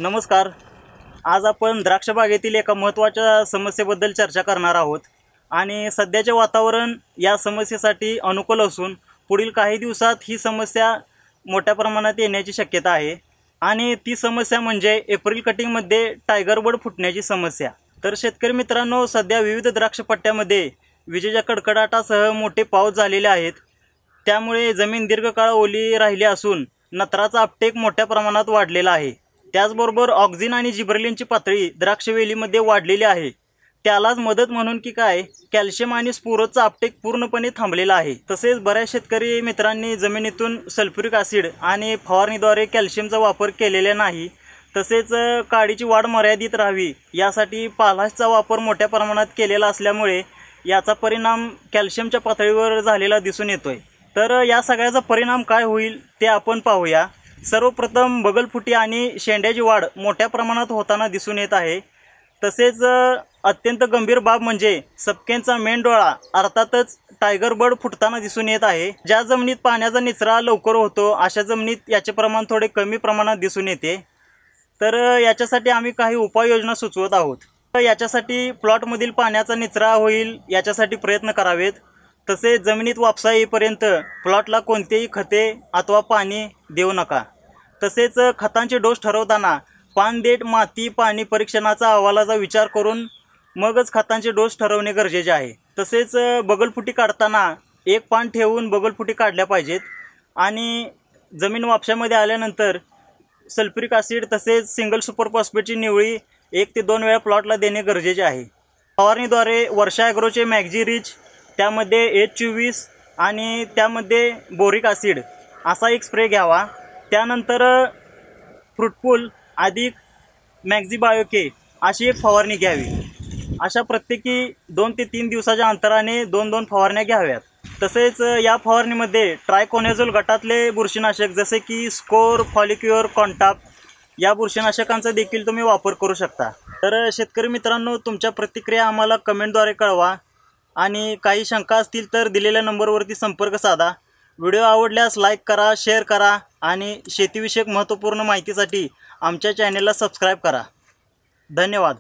नमस्कार. आज आपण द्राक्ष बागेतील एका महत्त्वाच्या समस्येबद्दल चर्चा करणार आहोत आणि सध्याचे वातावरण या समस्येसाठी अनुकूल असून पुढील काही दिवसात ही समस्या मोठ्या प्रमाणात येण्याची शक्यता आहे आणि ती समस्या म्हणजे एप्रिल कटिंगमध्ये टायगर बर्ड फुटण्याची समस्या. तर शेतकरी मित्रांनो, सध्या विविध द्राक्ष पट्ट्यामध्ये विजेच्या कडकडाटासह मोठे पाऊस झालेले आहेत. त्यामुळे जमीन दीर्घकाळ ओली राहिली असून नत्राचा अपटेक मोठ्या प्रमाणात वाढलेला आहे. त्याचबरोबर ऑक्सिन आणि जिब्रेलिनची पातळी द्राक्षवेलीमध्ये वाढलेली आहे. त्यालाच मदत म्हणून की काय, कॅल्शियम आणि स्फुरदचा अपटेक पूर्णपणे थांबलेला आहे. तसेच बऱ्याच शेतकरी मित्रांनी जमिनीतून सल्फ्युरिक ॲसिड आणि फवारणीद्वारे कॅल्शियमचा वापर केलेला नाही. तसेच काडीची वाढ मर्यादित राहावी यासाठी पालाशचा वापर मोठ्या प्रमाणात केलेला असल्यामुळे याचा परिणाम कॅल्शियमच्या पातळीवर झालेला दिसून येतोय. तर या सगळ्याचा परिणाम काय होईल ते आपण पाहूया. सर्वप्रथम बगलफुटी आणि शेंड्याची वाढ मोठ्या प्रमाणात होताना दिसून येत आहे. तसेच अत्यंत गंभीर बाब म्हणजे सपकेंचा मेन डोळा अर्थातच टायगर बर्ड फुटताना दिसून येत आहे. ज्या जमिनीत पाण्याचा निचरा लवकर होतो अशा जमिनीत याचे प्रमाण थोडे कमी प्रमाणात दिसून येते. तर याच्यासाठी आम्ही काही उपाययोजना सुचवत आहोत. याच्यासाठी प्लॉटमधील पाण्याचा निचरा होईल याच्यासाठी प्रयत्न करावेत. तसेच जमिनीत वापसा येईपर्यंत प्लॉटला कोणतेही खते अथवा पाणी देऊ नका. तसेच खतांचे डोस ठरवताना पान देठ माती पाणी परीक्षणाचा अहवालाचा विचार करून मगच खतांचे डोस ठरवणे गरजेचे आहे. तसेच बगलफुटी काढताना एक पान ठेवून बगलफुटी काढल्या पाहिजेत आणि जमीन वापशामध्ये आल्यानंतर सल्फ्युरिक ॲसिड तसेच सिंगल सुपर फॉस्फेटची निवळी 1 ते 2 वेळा प्लॉटला देणे गरजेचे आहे. फवारणीद्वारे वर्षा ॲग्रोचे मॅग्जी रिच, त्यामध्ये H24 आणि त्यामध्ये बोरिक ॲसिड असा एक स्प्रे घ्यावा. त्यानंतर फ्रूटफुल अधिक मॅग्झी बायोके अशी एक फवारणी घ्यावी. अशा प्रत्येकी 2 ते 3 दिवसाच्या अंतराने 2-2 फवारण्या घ्याव्यात. तसेच या फवारणीमध्ये ट्रायकोनेझोल गटातले बुरशीनाशक जसे की स्कोर, फॉलिक्युअर, कॉन्टाप या बुरशीनाशकांचा देखील तुम्ही वापर करू शकता. तर शेतकरी मित्रांनो, तुमच्या प्रतिक्रिया आम्हाला कमेंटद्वारे कळवा आणि काही शंका असतील तर दिलेल्या नंबरवरती संपर्क साधा. व्हिडिओ आवडल्यास लाईक करा, शेअर करा आणि शेतीविषयक महत्त्वपूर्ण माहितीसाठी आमच्या चॅनेलला सबस्क्राईब करा. धन्यवाद.